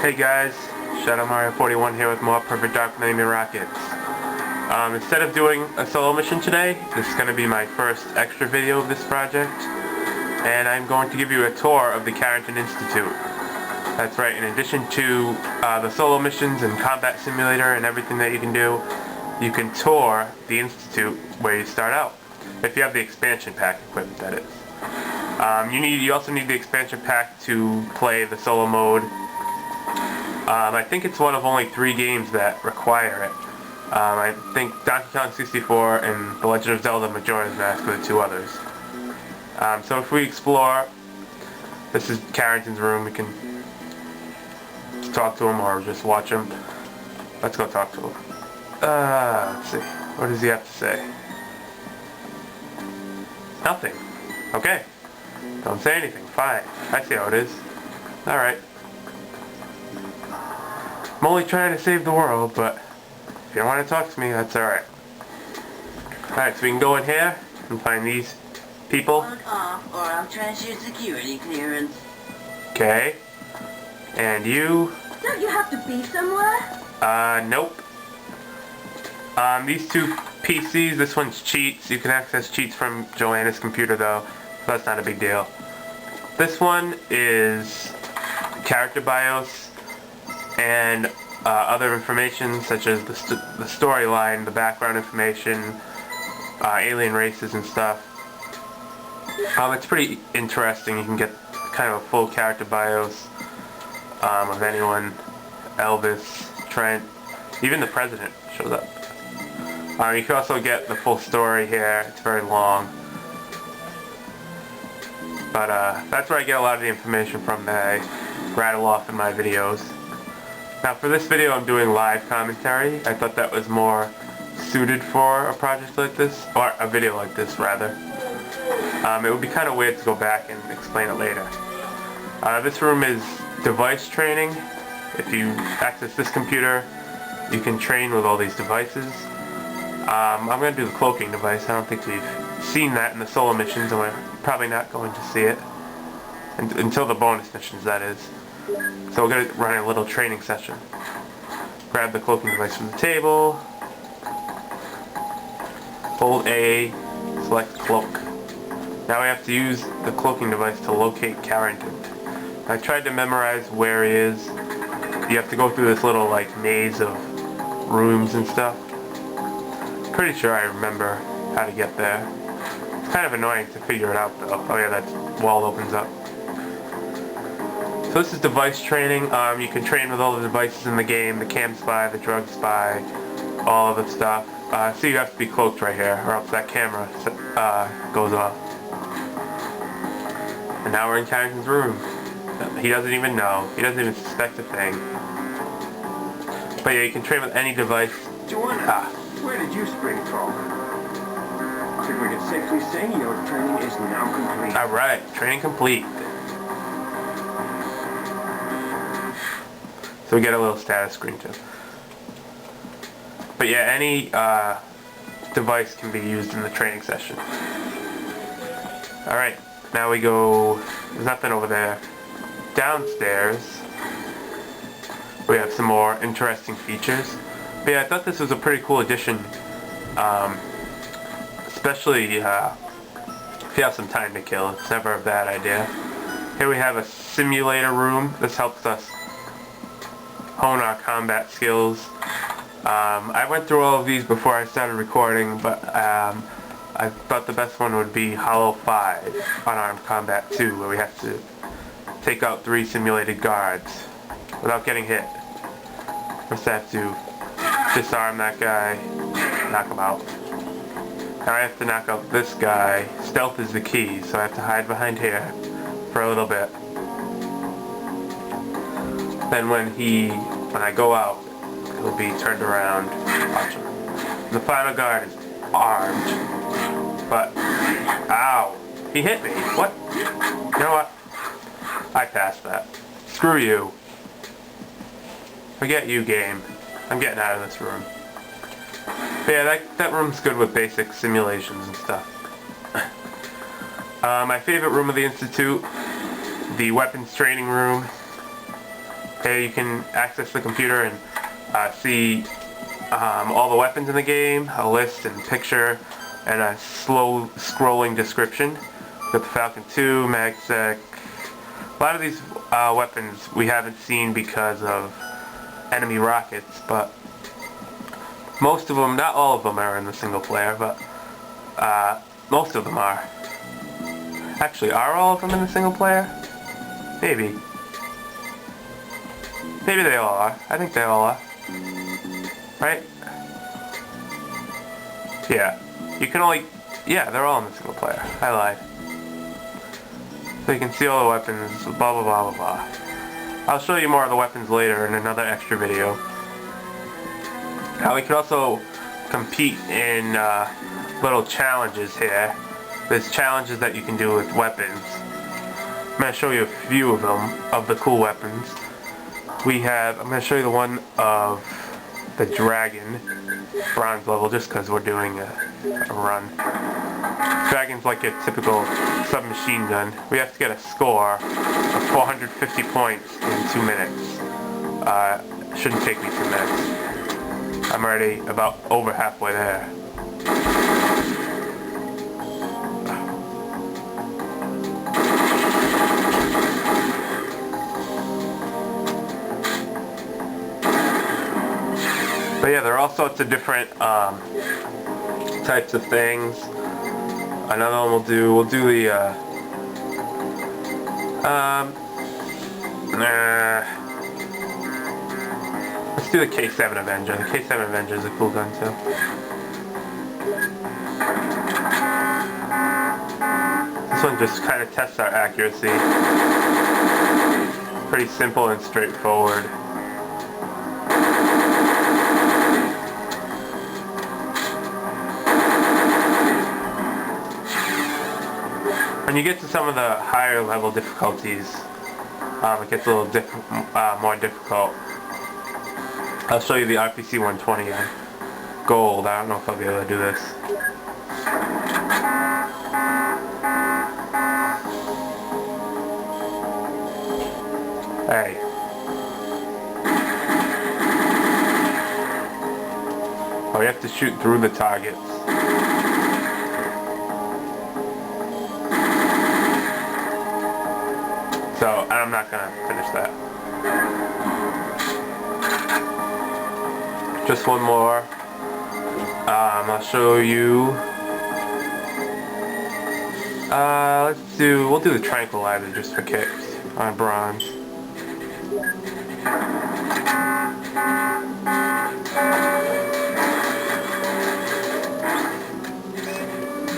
Hey guys, Shadow Mario 41 here with more Perfect Dark Enemy Rockets. Instead of doing a solo mission today, this is going to be my first extra video of this project, and I'm going to give you a tour of the Carrington Institute. That's right, in addition to the solo missions and combat simulator and everything that you can do, you can tour the Institute where you start out. If you have the Expansion Pak equipment, that is. You also need the Expansion Pak to play the solo mode. I think it's one of only 3 games that require it. I think Donkey Kong 64 and The Legend of Zelda Majora's Mask are the 2 others. So if we explore, this is Carrington's room. We can talk to him or just watch him. Let's go talk to him. Let's see. What does he have to say? Nothing. Okay. Don't say anything. Fine. I see how it is. Alright. I'm only trying to save the world, but if you don't want to talk to me, that's alright. Alright, so we can go in here and find these people. Log off, or I'll trash your security clearance. Okay. And you? Don't you have to be somewhere? Nope. These 2 PCs, this one's cheats. You can access cheats from Joanna's computer though, so that's not a big deal. This one is character BIOS and other information such as the storyline, the background information, alien races and stuff. It's pretty interesting. You can get kind of a full character BIOS of anyone, Elvis, Trent, even the president shows up. You can also get the full story here. It's very long. But that's where I get a lot of the information from that I rattle off in my videos. Now for this video I'm doing live commentary. I thought that was more suited for a project like this, or a video like this rather. It would be kind of weird to go back and explain it later. This room is device training. If you access this computer, you can train with all these devices. I'm going to do the cloaking device. I don't think we've seen that in the solo missions, and we're probably not going to see it until the bonus missions, that is. So we're going to run a little training session. Grab the cloaking device from the table. Hold A, select cloak. Now we have to use the cloaking device to locate Carrington. I tried to memorize where he is. You have to go through this little like maze of rooms and stuff. Pretty sure I remember how to get there. It's kind of annoying to figure it out though. Oh yeah, that wall opens up. So this is device training. You can train with all the devices in the game, the cam spy, the drug spy, all of the stuff. So you have to be cloaked right here, or else that camera goes off. And now we're in Carrington's room. He doesn't even know. He doesn't even suspect a thing. But yeah, you can train with any device. Joanna, where did you spring from? I think we can safely say your training is now complete. Alright, training complete. So we get a little status screen too. But yeah, any device can be used in the training session. Alright, now we go, there's nothing over there. Downstairs, we have some more interesting features. But yeah, I thought this was a pretty cool addition. Especially if you have some time to kill. It's never a bad idea. Here we have a simulator room. This helps us hone our combat skills. I went through all of these before I started recording, but I thought the best one would be Hollow 5, Unarmed Combat 2, where we have to take out 3 simulated guards without getting hit. First I have to disarm that guy, knock him out. Now I have to knock out this guy. Stealth is the key, so I have to hide behind here for a little bit. Then when I go out, he'll be turned around. Watch him. The final guard is armed. But, ow, he hit me. What? You know what? I passed that. Screw you. Forget you, game. I'm getting out of this room. But yeah, that room's good with basic simulations and stuff. My favorite room of the Institute, the weapons training room. Here you can access the computer and see all the weapons in the game, a list and picture, and a slow scrolling description. Got the Falcon 2, MagSec. A lot of these weapons we haven't seen because of enemy rockets, but most of them, not all of them are in the single player, but most of them are. Actually, are all of them in the single player? Maybe. Maybe they all are. I think they all are. Right? Yeah. You can only... Yeah, they're all in the single player. I lied. So you can see all the weapons, blah blah blah blah blah. I'll show you more of the weapons later in another extra video. Now we can also compete in little challenges here. There's challenges that you can do with weapons. I'm going to show you a few of them, of the cool weapons. I'm going to show you the one of the dragon, bronze level, just because we're doing a run. Dragon's like a typical submachine gun. We have to get a score of 450 points in 2 minutes. Shouldn't take me 2 minutes. I'm already about over halfway there. But yeah, there are all sorts of different types of things. Another one we'll do the let's do the K7 Avenger. The K7 Avenger is a cool gun too. This one just kind of tests our accuracy. Pretty simple and straightforward. When you get to some of the higher level difficulties, it gets a little more difficult. I'll show you the RPC 120 on gold. I don't know if I'll be able to do this. Hey. Oh, you have to shoot through the targets. So, I'm not gonna finish that. Just one more. I'll show you. We'll do the tranquilizer just for kicks on bronze.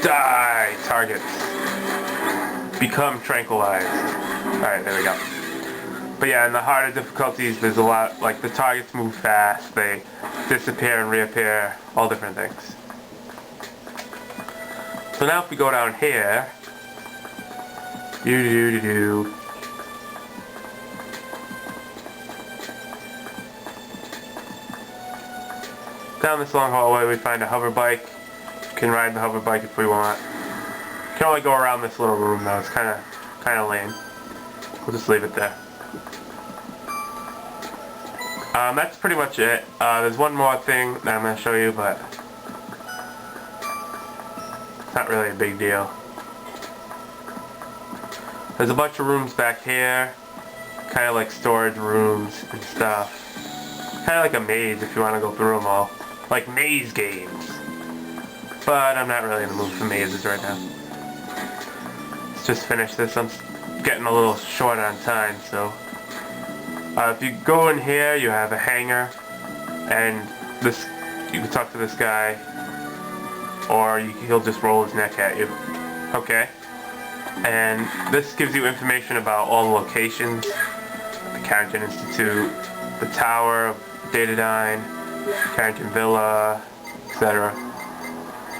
Die, targets. Become tranquilized. Alright, there we go. But yeah, in the harder difficulties, there's a lot, like the targets move fast, they disappear and reappear, all different things. So now if we go down here, down this long hallway we find a hover bike. You can ride the hover bike if we want. You can only go around this little room though, it's kind of lame. We'll just leave it there. That's pretty much it. There's one more thing that I'm going to show you, but it's not really a big deal. There's a bunch of rooms back here, kind of like storage rooms and stuff. Kind of like a maze if you want to go through them all. Like maze games. But I'm not really in the mood for mazes right now. Let's just finish this. I'm getting a little short on time, so if you go in here, you have a hangar, and you can talk to this guy, or he'll just roll his neck at you. Okay. And this gives you information about all the locations, the Carrington Institute, the Tower of Datadyne, Carrington Villa, etc.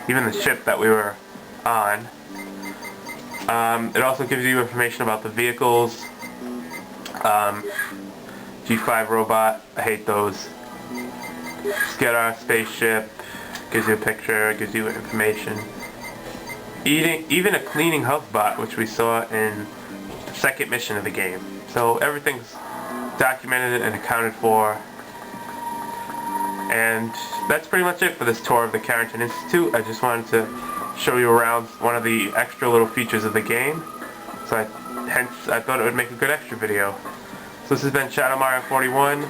Even the ship that we were on. It also gives you information about the vehicles. G5 robot, I hate those. Skidar spaceship, gives you a picture, gives you information. Even a cleaning house bot, which we saw in the second mission of the game. So everything's documented and accounted for. And that's pretty much it for this tour of the Carrington Institute. I just wanted to show you around one of the extra little features of the game. So hence I thought it would make a good extra video. So this has been Shadow Mario 41.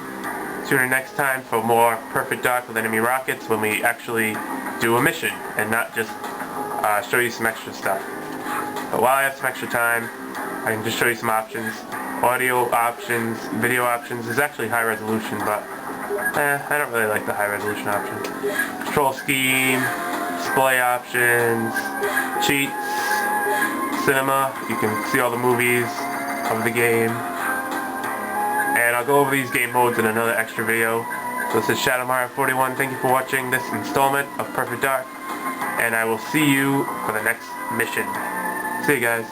Tune in next time for more Perfect Dark with enemy rockets when we actually do a mission and not just show you some extra stuff. But while I have some extra time, I can just show you some options. Audio options, video options. There's actually high resolution, but I don't really like the high resolution option. Control scheme, display options, cheats, cinema. You can see all the movies of the game. And I'll go over these game modes in another extra video. So this is Shadow Mario 41. Thank you for watching this installment of Perfect Dark. And I will see you for the next mission. See you guys.